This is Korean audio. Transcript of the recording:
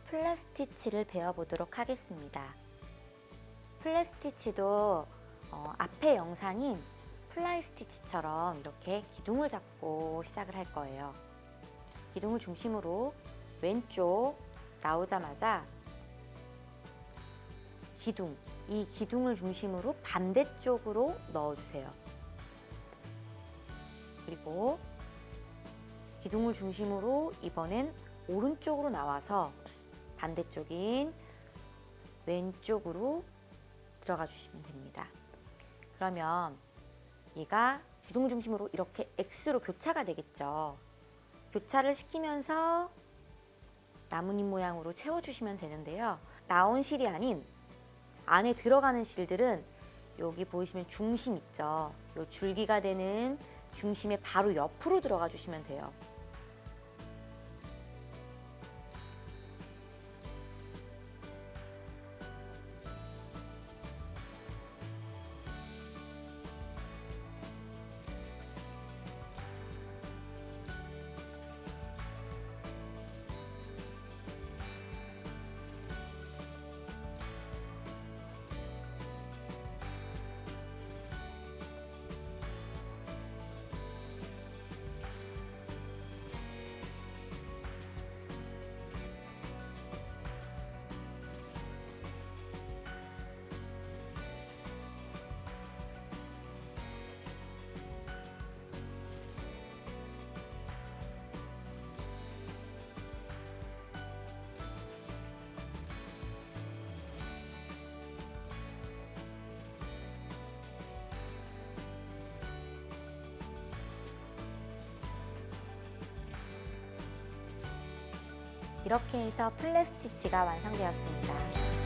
플랫 스티치를 배워보도록 하겠습니다. 플랫 스티치도 앞에 영상인 플라이 스티치처럼 이렇게 기둥을 잡고 시작을 할 거예요. 기둥을 중심으로 왼쪽 나오자마자 이 기둥을 중심으로 반대쪽으로 넣어주세요. 그리고 기둥을 중심으로 이번엔 오른쪽으로 나와서 반대쪽인 왼쪽으로 들어가 주시면 됩니다. 그러면 얘가 기둥 중심으로 이렇게 X로 교차가 되겠죠. 교차를 시키면서 나뭇잎 모양으로 채워주시면 되는데요. 나온 실이 아닌 안에 들어가는 실들은 여기 보이시면 중심 있죠. 이 줄기가 되는 중심의 바로 옆으로 들어가 주시면 돼요. 이렇게 해서 플랫 스티치가 완성되었습니다.